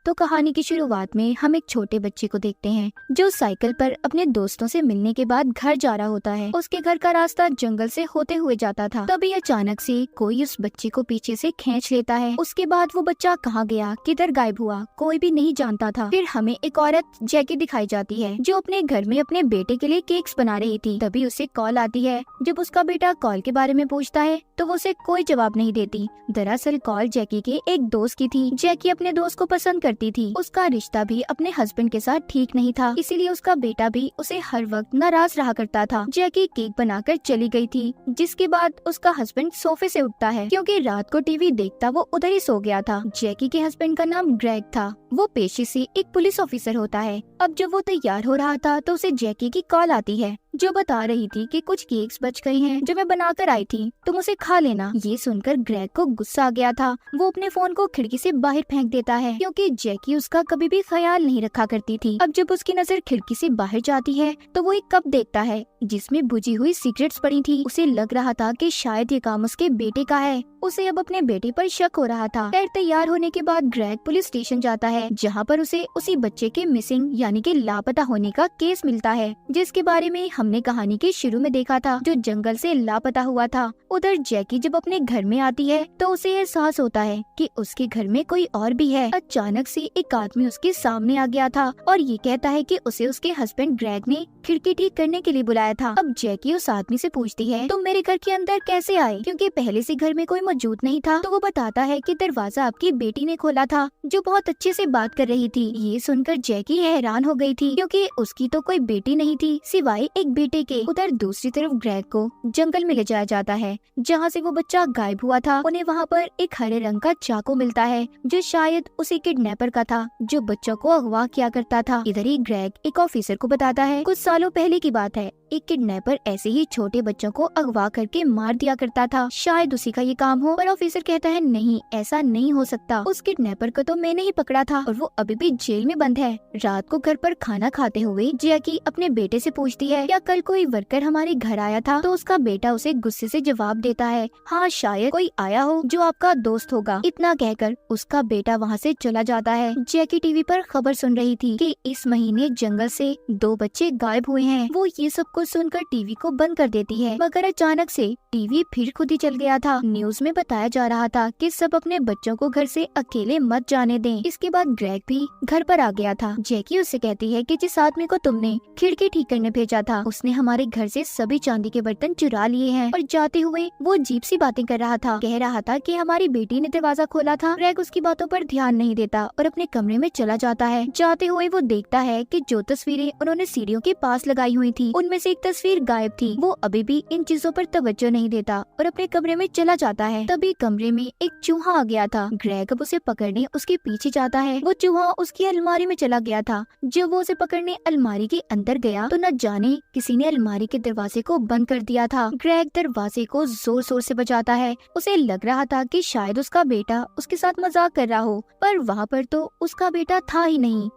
तो कहानी की शुरुआत में हम एक छोटे बच्चे को देखते हैं जो साइकिल पर अपने दोस्तों से मिलने के बाद घर जा रहा होता है। उसके घर का रास्ता जंगल से होते हुए जाता था। तभी अचानक से कोई उस बच्चे को पीछे से खींच लेता है। उसके बाद वो बच्चा कहाँ गया, किधर गायब हुआ, कोई भी नहीं जानता था। फिर हमें एक औरत जैकी दिखाई जाती है जो अपने घर में अपने बेटे के लिए केक्स बना रही थी। तभी उसे कॉल आती है। जब उसका बेटा कॉल के बारे में पूछता है तो वो उसे कोई जवाब नहीं देती। दरअसल कॉल जैकी के एक दोस्त की थी। जैकी अपने दोस्त को पसंद करती थी। उसका रिश्ता भी अपने हस्बैंड के साथ ठीक नहीं था, इसीलिए उसका बेटा भी उसे हर वक्त नाराज रहा करता था। जैकी केक बनाकर चली गई थी, जिसके बाद उसका हस्बैंड सोफे से उठता है क्योंकि रात को टीवी देखता वो उधर ही सो गया था। जैकी के हस्बैंड का नाम ग्रेग था। वो पेशे से एक पुलिस ऑफिसर होता है। अब जब वो तैयार हो रहा था तो उसे जैकी की कॉल आती है जो बता रही थी कि कुछ केक्स बच गए हैं जो मैं बनाकर आई थी, तुम उसे खा लेना। ये सुनकर ग्रेग को गुस्सा आ गया था। वो अपने फोन को खिड़की से बाहर फेंक देता है क्योंकि जैकी उसका कभी भी ख्याल नहीं रखा करती थी। अब जब उसकी नजर खिड़की से बाहर जाती है तो वो एक कप देखता है जिसमें बुझी हुई सिगरेट्स पड़ी थी। उसे लग रहा था कि शायद ये काम उसके बेटे का है। उसे अब अपने बेटे पर शक हो रहा था। खैर तैयार होने के बाद ग्रेग पुलिस स्टेशन जाता है जहाँ पर उसे उसी बच्चे के मिसिंग यानी कि लापता होने का केस मिलता है, जिसके बारे में हमने कहानी के शुरू में देखा था, जो जंगल से लापता हुआ था। उधर जैकी जब अपने घर में आती है तो उसे एहसास होता है कि उसके घर में कोई और भी है। अचानक से एक आदमी उसके सामने आ गया था और ये कहता है कि उसे उसके हस्बैंड ग्रेग ने खिड़की ठीक करने के लिए बुलाया था। अब जैकी उस आदमी से पूछती है तुम मेरे घर के अंदर कैसे आए, क्योंकि पहले से घर में कोई मौजूद नहीं था। तो वो बताता है कि दरवाजा आपकी बेटी ने खोला था जो बहुत अच्छे से बात कर रही थी। ये सुनकर जैकी हैरान हो गई थी क्योंकि उसकी तो कोई बेटी नहीं थी सिवाय एक बेटे के। उधर दूसरी तरफ ग्रेग को जंगल में ले जाया जाता है जहाँ से वो बच्चा गायब हुआ था। उन्हें वहाँ पर एक हरे रंग का चाकू मिलता है जो शायद उसी किडनैपर का था जो बच्चों को अगवा किया करता था। इधर ही ग्रेग एक ऑफिसर को बताता है कुछ सालों पहले की बात है, एक किडनैपर ऐसे ही छोटे बच्चों को अगवा करके मार दिया करता था, शायद उसी का ये काम हो। पर ऑफिसर कहता है नहीं, ऐसा नहीं हो सकता, उस किडनैपर को तो मैंने ही पकड़ा था और वो अभी भी जेल में बंद है। रात को घर पर खाना खाते हुए जैकी अपने बेटे से पूछती है क्या कल कोई वर्कर हमारे घर आया था। तो उसका बेटा उसे गुस्से से जवाब देता है हाँ शायद कोई आया हो जो आपका दोस्त होगा। इतना कहकर उसका बेटा वहाँ से चला जाता है। जैकी टीवी पर खबर सुन रही थी कि इस महीने जंगल से 2 बच्चे गायब हुए हैं। वो ये सब कुछ सुनकर टीवी को बंद कर देती है, मगर अचानक से टीवी फिर खुद ही चल गया था। न्यूज में बताया जा रहा था कि सब अपने बच्चों को घर से अकेले मत जाने दें। इसके बाद ग्रेग भी घर पर आ गया था। जैकी उससे कहती है कि जिस आदमी को तुमने खिड़की ठीक करने भेजा था उसने हमारे घर से सभी चांदी के बर्तन चुरा लिए हैं। और जाते हुए वो अजीब सी बातें कर रहा था, कह रहा था कि हमारी बेटी ने दरवाजा खोला था। ग्रेग उसकी बातों पर ध्यान नहीं देता और अपने कमरे में चला जाता है। जाते हुए वो देखता है कि जो तस्वीरें उन्होंने सीढ़ियों के पास लगाई हुई थी उनमें से एक तस्वीर गायब थी। वो अभी भी इन चीजों पर तवज्जो नहीं देता और अपने कमरे में चला जाता है। तभी कमरे में एक चूहा आ गया था। ग्रेग अब उसे पकड़ने उसके पीछे जाता है। वो चूहा उसकी अलमारी में चला गया था। जब वो उसे पकड़ने अलमारी के अंदर गया तो न जाने किसी ने अलमारी के दरवाजे को बंद कर दिया था। ग्रेग दरवाजे को जोर जोर से बजाता है। उसे लग रहा था कि शायद उसका बेटा उसके साथ मजाक कर रहा हो, पर वहाँ पर तो उसका बेटा था ही नहीं।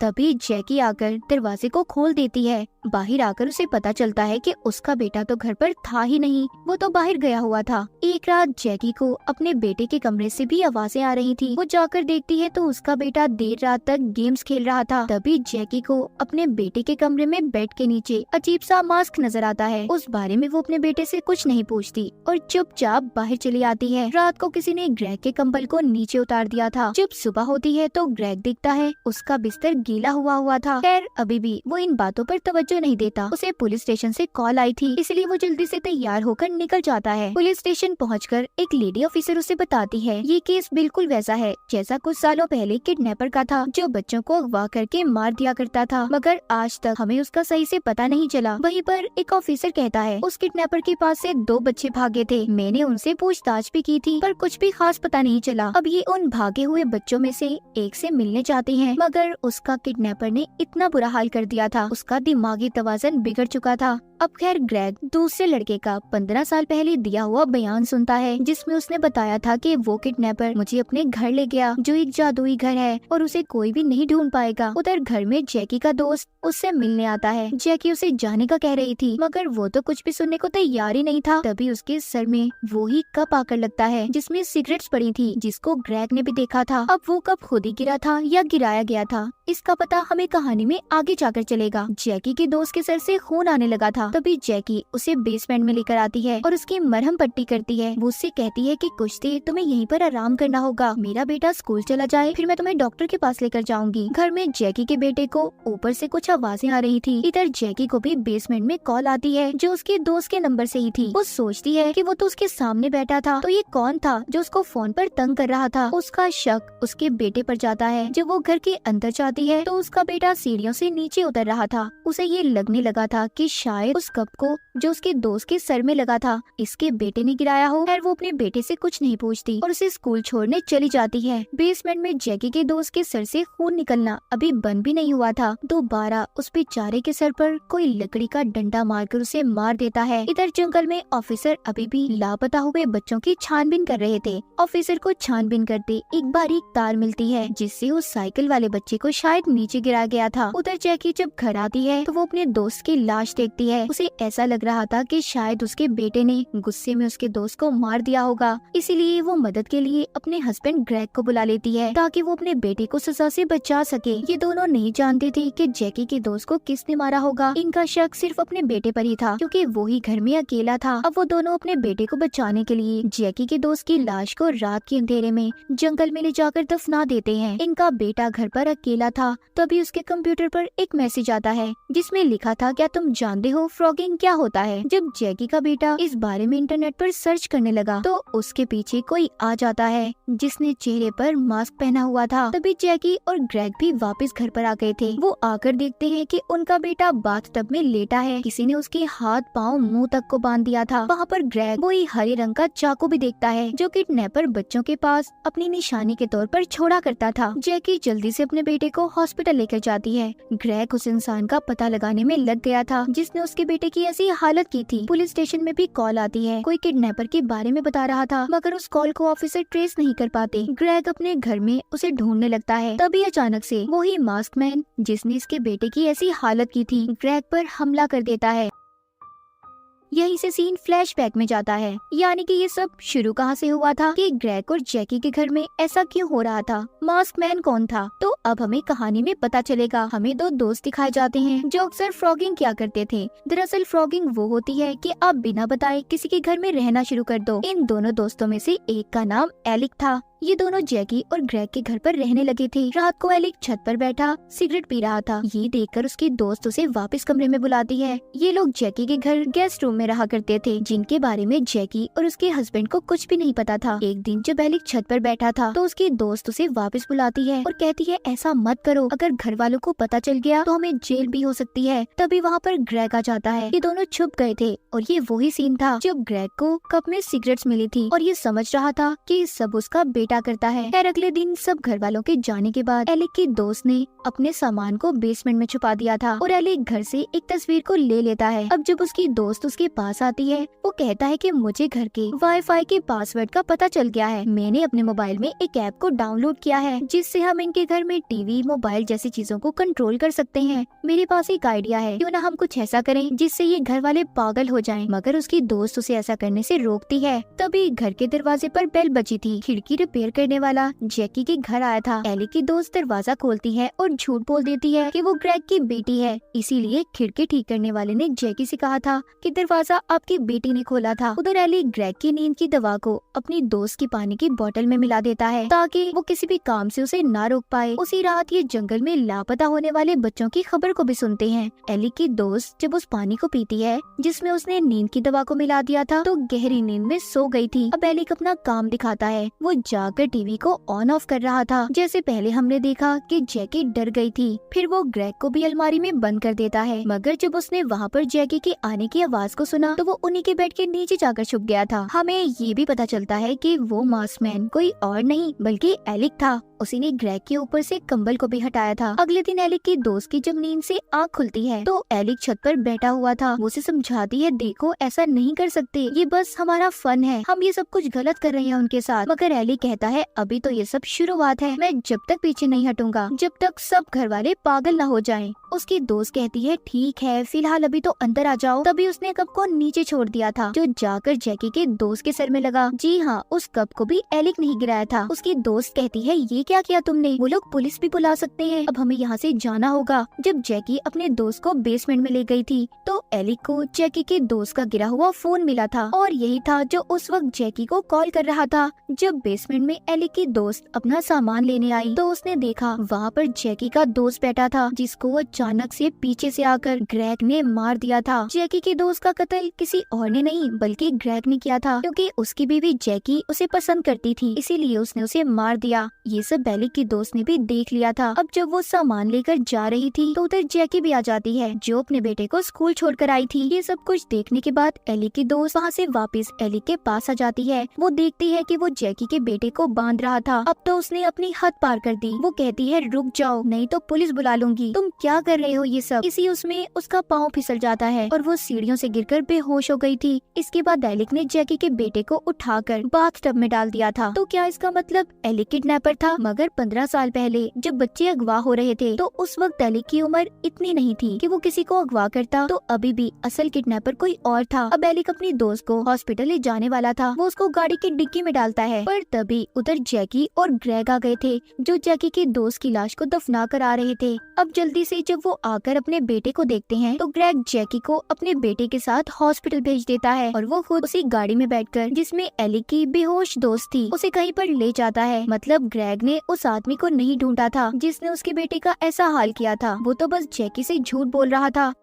तभी जैकी आकर दरवाजे को खोल देती है। बाहर आकर उसे पता चलता है कि उसका बेटा तो घर पर था ही नहीं, वो तो बाहर गया हुआ था। एक रात जैकी को अपने बेटे के कमरे से भी आवाजें आ रही थी। वो जाकर देखती है तो उसका बेटा देर रात तक गेम्स खेल रहा था। तभी जैकी को अपने बेटे के कमरे में बेड के नीचे अजीब सा मास्क नजर आता है। उस बारे में वो अपने बेटे से कुछ नहीं पूछती और चुपचाप बाहर चली आती है। रात को किसी ने ग्रेग के कंबल को नीचे उतार दिया था। जब सुबह होती है तो ग्रेग दिखता है उसका बिस्तर गीला हुआ था। खैर अभी भी वो इन बातों पर तवज्जो नहीं देता। उसे पुलिस स्टेशन से कॉल आई थी, इसलिए वो जल्दी से तैयार होकर निकल जाता है। पुलिस स्टेशन पहुंचकर एक लेडी ऑफिसर उसे बताती है ये केस बिल्कुल वैसा है जैसा कुछ सालों पहले किडनैपर का था जो बच्चों को अगवा करके मार दिया करता था, मगर आज तक हमें उसका सही से पता नहीं चला। वहीं पर एक ऑफिसर कहता है उस किडनैपर के पास से 2 बच्चे भागे थे। मैंने उनसे पूछताछ भी की थी पर कुछ भी खास पता नहीं चला। अब ये उन भागे हुए बच्चों में से एक से मिलने चाहते हैं, मगर उसका किडनैपर ने इतना बुरा हाल कर दिया था उसका दिमाग दिमागी तवाज़ुन बिगड़ चुका था। अब खैर ग्रेग दूसरे लड़के का 15 साल पहले दिया हुआ बयान सुनता है, जिसमें उसने बताया था कि वो किडनैपर मुझे अपने घर ले गया, जो एक जादुई घर है और उसे कोई भी नहीं ढूंढ पाएगा। उधर घर में जैकी का दोस्त उससे मिलने आता है। जैकी उसे जाने का कह रही थी, मगर वो तो कुछ भी सुनने को तैयार ही नहीं था। तभी उसके सर में वो ही कप आकर लगता है जिसमें सिगरेट्स पड़ी थी, जिसको ग्रेग ने भी देखा था। अब वो कप खुद ही गिरा था या गिराया गया था, इसका पता हमें कहानी में आगे जाकर चलेगा। जैकी के दोस्त के सर से खून आने लगा था। तभी जैकी उसे बेसमेंट में लेकर आती है और उसकी मरहम पट्टी करती है। वो उससे कहती है कि कुछ देर तुम्हें यहीं पर आराम करना होगा, मेरा बेटा स्कूल चला जाए, फिर मैं तुम्हें डॉक्टर के पास लेकर जाऊंगी। घर में जैकी के बेटे को ऊपर से कुछ आवाजें आ रही थी। इधर जैकी को भी बेसमेंट में कॉल आती है, जो उसके दोस्त के नंबर से ही थी। वो सोचती है कि वो तो उसके सामने बैठा था, तो ये कौन था जो उसको फोन पर तंग कर रहा था। उसका शक उसके बेटे पर जाता है। जब वो घर के अंदर जाती है तो उसका बेटा सीढ़ियों से नीचे उतर रहा था। उसे ये लगने लगा था कि शायद उस कप को जो उसके दोस्त के सर में लगा था इसके बेटे ने गिराया हो। खैर वो अपने बेटे से कुछ नहीं पूछती और उसे स्कूल छोड़ने चली जाती है। बेसमेंट में जैकी के दोस्त के सर से खून निकलना अभी बंद भी नहीं हुआ था। दोबारा उस बेचारे के सर पर कोई लकड़ी का डंडा मारकर उसे मार देता है। इधर जंगल में ऑफिसर अभी भी लापता हुए बच्चों की छानबीन कर रहे थे। ऑफिसर को छानबीन करते एक बारीक तार मिलती है, जिससे उस साइकिल वाले बच्चे को शायद नीचे गिरा गया था। उधर जैकी जब घर आती है तो वो अपने दोस्त की लाश देखती है। उसे ऐसा लग रहा था कि शायद उसके बेटे ने गुस्से में उसके दोस्त को मार दिया होगा, इसीलिए वो मदद के लिए अपने हस्बैंड ग्रेग को बुला लेती है ताकि वो अपने बेटे को सजा से बचा सके। ये दोनों नहीं जानते थे कि जैकी के दोस्त को किसने मारा होगा। इनका शक सिर्फ अपने बेटे पर ही था, क्योंकि वो ही घर में अकेला था। अब वो दोनों अपने बेटे को बचाने के लिए जैकी के दोस्त की लाश को रात के अंधेरे में जंगल में ले जाकर दफना देते हैं। इनका बेटा घर पर अकेला था। तभी उसके कंप्यूटर पर एक मैसेज आता है जिसमें लिखा था, क्या तुम जानते हो फ्रॉगिंग क्या होता है। जब जैकी का बेटा इस बारे में इंटरनेट पर सर्च करने लगा तो उसके पीछे कोई आ जाता है जिसने चेहरे पर मास्क पहना हुआ था। तभी जैकी और ग्रेग भी वापस घर पर आ गए थे। वो आकर देखते हैं कि उनका बेटा बाथटब में लेटा है। किसी ने उसके हाथ पाँव मुंह तक को बांध दिया था। वहाँ पर ग्रेग वही हरे रंग का चाकू भी देखता है जो किडनैपर बच्चों के पास अपनी निशानी के तौर पर छोड़ा करता था। जैकी जल्दी से अपने बेटे को हॉस्पिटल लेकर जाती है। ग्रेग उस इंसान का पता लगाने में लग गया था जिसने उसके बेटे की ऐसी हालत की थी। पुलिस स्टेशन में भी कॉल आती है, कोई किडनैपर के बारे में बता रहा था, मगर उस कॉल को ऑफिसर ट्रेस नहीं कर पाते। ग्रेग अपने घर में उसे ढूंढने लगता है। तभी अचानक से वही मास्क मैन जिसने इसके बेटे की ऐसी हालत की थी ग्रेग पर हमला कर देता है। यहीं से सीन फ्लैशबैक में जाता है, यानी कि ये सब शुरू कहाँ से हुआ था कि ग्रेग और जैकी के घर में ऐसा क्यों हो रहा था, मास्क मैन कौन था। तो अब हमें कहानी में पता चलेगा। हमें दो दोस्त दिखाए जाते हैं जो अक्सर फ्रॉगिंग किया करते थे। दरअसल फ्रॉगिंग वो होती है कि आप बिना बताए किसी के घर में रहना शुरू कर दो। इन दोनों दोस्तों में से एक का नाम एलिक था। ये दोनों जैकी और ग्रेग के घर पर रहने लगे थे। रात को एलिक छत पर बैठा सिगरेट पी रहा था। ये देखकर उसकी दोस्त उसे वापस कमरे में बुलाती है। ये लोग जैकी के घर गेस्ट रूम में रहा करते थे, जिनके बारे में जैकी और उसके हस्बैंड को कुछ भी नहीं पता था। एक दिन जब एलिक छत पर बैठा था तो उसकी दोस्त उसे वापस बुलाती है और कहती है, ऐसा मत करो, अगर घर वालों को पता चल गया तो हमें जेल भी हो सकती है। तभी वहाँ पर ग्रेग आ जाता है। ये दोनों छुप गए थे और ये वही सीन था जब ग्रेग को कप में सिगरेट्स मिली थी और ये समझ रहा था कि सब उसका बेटा करता है। खैर अगले दिन सब घर वालों के जाने के बाद एलिक की दोस्त ने अपने सामान को बेसमेंट में छुपा दिया था और एलिक घर से एक तस्वीर को ले लेता है। अब जब उसकी दोस्त उसके पास आती है वो कहता है कि मुझे घर के वाईफाई के पासवर्ड का पता चल गया है। मैंने अपने मोबाइल में एक ऐप को डाउनलोड किया है जिससे हम इनके घर में टीवी मोबाइल जैसी चीजों को कंट्रोल कर सकते हैं। मेरे पास एक आइडिया है, क्यों ना हम कुछ ऐसा करें जिससे ये घर वाले पागल हो जाएं। मगर उसकी दोस्त उसे ऐसा करने से रोकती है। तभी घर के दरवाजे पर बेल बजी थी। खिड़की रिपेयर करने वाला जैकी के घर आया था। एलिक की दोस्त दरवाजा खोलती है और झूठ बोल देती है कि वो ग्रेग की बेटी है। इसीलिए खिड़की ठीक करने वाले ने जैकी से कहा था कि दरवाजा आपकी बेटी ने खोला था। उधर एलिक ग्रेग की नींद की दवा को अपनी दोस्त की पानी की बोतल में मिला देता है ताकि वो किसी भी काम से उसे ना रोक पाए। उसी रात ये जंगल में लापता होने वाले बच्चों की खबर को भी सुनते हैं। एलिक की दोस्त जब उस पानी को पीती है जिसमें उसने नींद की दवा को मिला दिया था तो गहरी नींद में सो गई थी। अब एलिक अपना काम दिखाता है। वो जाकर जाकर टीवी को ऑन ऑफ कर रहा था। जैसे पहले हमने देखा कि जैकी डर गई थी, फिर वो ग्रेग को भी अलमारी में बंद कर देता है। मगर जब उसने वहाँ पर जैकी के आने की आवाज को सुना तो वो उन्हीं के बेड के नीचे जाकर छुप गया था। हमें ये भी पता चलता है कि वो मास्कमैन कोई और नहीं बल्कि एलिक था। उसी ने ग्रेग के ऊपर से कंबल को भी हटाया था। अगले दिन एलिक की दोस्त की जब नींद से आँख खुलती है तो एलिक छत पर बैठा हुआ था। वो उसे समझाती है, देखो ऐसा नहीं कर सकते, ये बस हमारा फन है, हम ये सब कुछ गलत कर रहे हैं उनके साथ। मगर एलिक कहता है, अभी तो ये सब शुरुआत है, मैं जब तक पीछे नहीं हटूंगा जब तक सब घर वाले पागल न हो जाएं। उसकी दोस्त कहती है, ठीक है फिलहाल अभी तो अंदर आ जाओ। तभी उसने कप को नीचे छोड़ दिया था जो जाकर जैकी के दोस्त के सर में लगा। जी हाँ, उस कप को भी एलिक नहीं गिराया था। उसकी दोस्त कहती है, ये क्या किया तुमने, वो लोग पुलिस भी बुला सकते हैं, अब हमें यहाँ से जाना होगा। जब जैकी अपने दोस्त को बेसमेंट में ले गई थी तो एलिक को जैकी के दोस्त का गिरा हुआ फोन मिला था और यही था जो उस वक्त जैकी को कॉल कर रहा था। जब बेसमेंट में एलिक की दोस्त अपना सामान लेने आई तो उसने देखा वहाँ पर जैकी का दोस्त बैठा था जिसको अचानक से पीछे से आकर ग्रेग ने मार दिया था। जैकी के दोस्त का कत्ल किसी और ने नहीं बल्कि ग्रेग ने किया था, क्योंकि उसकी बीवी जैकी उसे पसंद करती थी, इसीलिए उसने उसे मार दिया। ये सब एलिक की दोस्त ने भी देख लिया था। अब जब वो सामान लेकर जा रही थी तो उधर जैकी भी आ जाती है जो अपने बेटे को स्कूल छोड़कर आई थी। ये सब कुछ देखने के बाद एलिक की दोस्त वहाँ से वापस एलिक के पास आ जाती है। वो देखती है कि वो जैकी के बेटे को बांध रहा था। अब तो उसने अपनी हद पार कर दी। वो कहती है, रुक जाओ नहीं तो पुलिस बुला लूंगी, तुम क्या कर रहे हो ये सब। इसी उसमें उसका पाँव फिसल जाता है और वो सीढ़ियों से गिरकर बेहोश हो गई थी। इसके बाद एलिक ने जैकी के बेटे को उठाकर बाथटब में डाल दिया था। तो क्या इसका मतलब एलिक किडनैपर था? मगर 15 साल पहले जब बच्चे अगवा हो रहे थे तो उस वक्त एलिक की उम्र इतनी नहीं थी कि वो किसी को अगवा करता, तो अभी भी असल किडनैपर कोई और था। अब एलिक अपनी दोस्त को हॉस्पिटल ले जाने वाला था। वो उसको गाड़ी की डिक्की में डालता है, पर तभी उधर जैकी और ग्रेग आ गए थे जो जैकी की दोस्त की लाश को दफना कर आ रहे थे। अब जल्दी से जब वो आकर अपने बेटे को देखते हैं तो ग्रेग जैकी को अपने बेटे के साथ हॉस्पिटल भेज देता है और वो खुद उसी गाड़ी में बैठकर जिसमें एलिक की बेहोश दोस्त थी उसे कहीं पर ले जाता है। मतलब ग्रेग ने उस आदमी को नहीं ढूंढा था जिसने उसके बेटे का ऐसा हाल किया था, वो तो बस जैकी से झूठ बोल रहा था।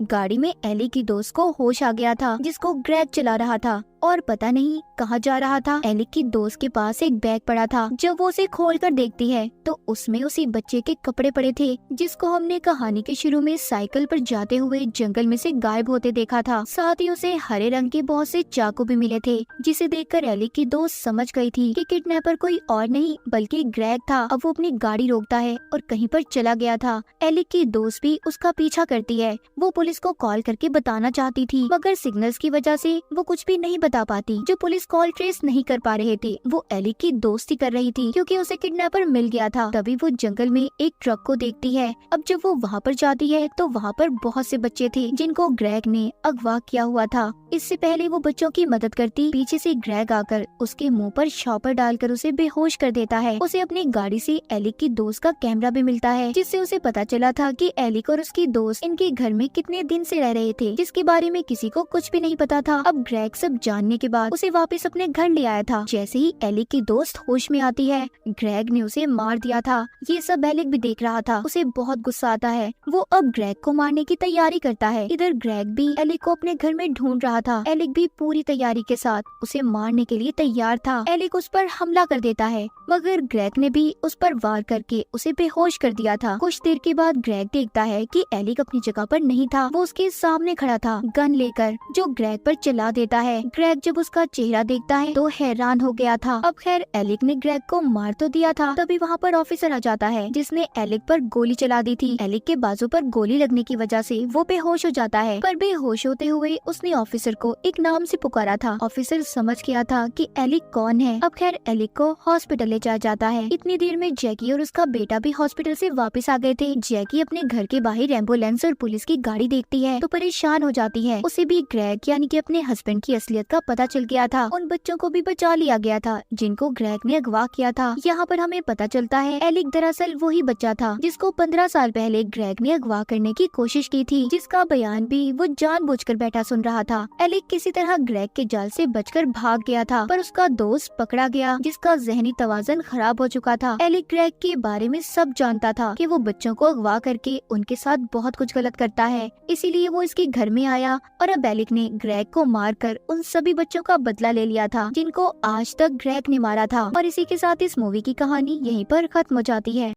गाड़ी में एलिक की दोस्त को होश आ गया था जिसको ग्रेग चला रहा था और पता नहीं कहाँ जा रहा था। एलिक की दोस्त के पास एक बैग पड़ा था। जब वो उसे खोलकर देखती है तो उसमें उसी बच्चे के कपड़े पड़े थे जिसको हमने कहानी के शुरू में साइकिल पर जाते हुए जंगल में से गायब होते देखा था। साथ ही उसे हरे रंग के बहुत से चाकू भी मिले थे जिसे देखकर एलिक की दोस्त समझ गई थी कि किडनैपर कोई और नहीं बल्कि ग्रेग था। अब वो अपनी गाड़ी रोकता है और कहीं पर चला गया था। एलिक की दोस्त भी उसका पीछा करती है। वो पुलिस को कॉल करके बताना चाहती थी मगर सिग्नल्स की वजह से वो कुछ भी नहीं बता पाती। जो पुलिस कॉल ट्रेस नहीं कर पा रहे थे वो एलिक की दोस्ती कर रही थी क्योंकि उसे किडनैपर मिल गया था। तभी वो जंगल में एक ट्रक को देखती है। अब जब वो वहाँ पर जाती है तो वहाँ पर बहुत से बच्चे थे जिनको ग्रेग ने अगवा किया हुआ था। इससे पहले वो बच्चों की मदद करती, पीछे से ग्रेग आकर उसके मुंह पर शॉपर डालकर उसे बेहोश कर देता है। उसे अपनी गाड़ी से एलिक की दोस्त का कैमरा भी मिलता है जिससे उसे पता चला था कि एलिक और उसकी दोस्त इनके घर में कितने दिन से रह रहे थे, जिसके बारे में किसी को कुछ भी नहीं पता था। अब ग्रेग सब जानने के बाद उसे वापस अपने घर ले आया था। जैसे ही एलिक की दोस्त होश में आती है, ग्रेग ने उसे मार दिया था। ये सब एलिक भी देख रहा था। उसे बहुत गुस्सा आता है। वो अब ग्रेग को मारने की तैयारी करता है। इधर ग्रेग भी एलिक को अपने घर में ढूंढ रहा था। एलिक भी पूरी तैयारी के साथ उसे मारने के लिए तैयार था। एलिक उस पर हमला कर देता है मगर ग्रेग ने भी उस पर वार करके उसे बेहोश कर दिया था। कुछ देर के बाद ग्रेग देखता है कि एलिक अपनी जगह पर नहीं था। वो उसके सामने खड़ा था गन लेकर जो ग्रेग पर चला देता है। ग्रेग जब उसका चेहरा देखता है तो हैरान हो गया था। अब खैर एलिक ने ग्रेग को मार तो दिया था, तभी वहाँ पर ऑफिसर आ जाता है जिसने एलिक पर गोली चला दी थी। एलिक के बाजू पर गोली लगने की वजह से वो बेहोश हो जाता है, पर बेहोश होते हुए उसने ऑफिसर को एक नाम से पुकारा था। ऑफिसर समझ गया था कि एलिक कौन है। अब खैर एलिक को हॉस्पिटल ले जाया जाता है। इतनी देर में जैकी और उसका बेटा भी हॉस्पिटल से वापस आ गए थे। जैकी अपने घर के बाहर एम्बुलेंस और पुलिस की गाड़ी देखती है तो परेशान हो जाती है। उसे भी ग्रेग यानी कि अपने हस्बैंड की असलियत का पता चल गया था। उन बच्चों को भी बचा लिया गया था जिनको ग्रेग ने अगवा किया था। यहाँ पर हमें पता चलता है एलिक दरअसल वही बच्चा था जिसको 15 साल पहले ग्रेग ने अगवा करने की कोशिश की थी, जिसका बयान भी वो जानबूझकर बैठा सुन रहा था। एलिक किसी तरह ग्रेग के जाल से बचकर भाग गया था, पर उसका दोस्त पकड़ा गया जिसका जहनी तवाज़ुन खराब हो चुका था। एलिक ग्रेग के बारे में सब जानता था कि वो बच्चों को अगवा करके उनके साथ बहुत कुछ गलत करता है, इसीलिए वो इसके घर में आया और अब एलिक ने ग्रेग को मारकर उन सभी सभी बच्चों का बदला ले लिया था जिनको आज तक ग्रेग ने मारा था। और इसी के साथ इस मूवी की कहानी यहीं पर खत्म हो जाती है।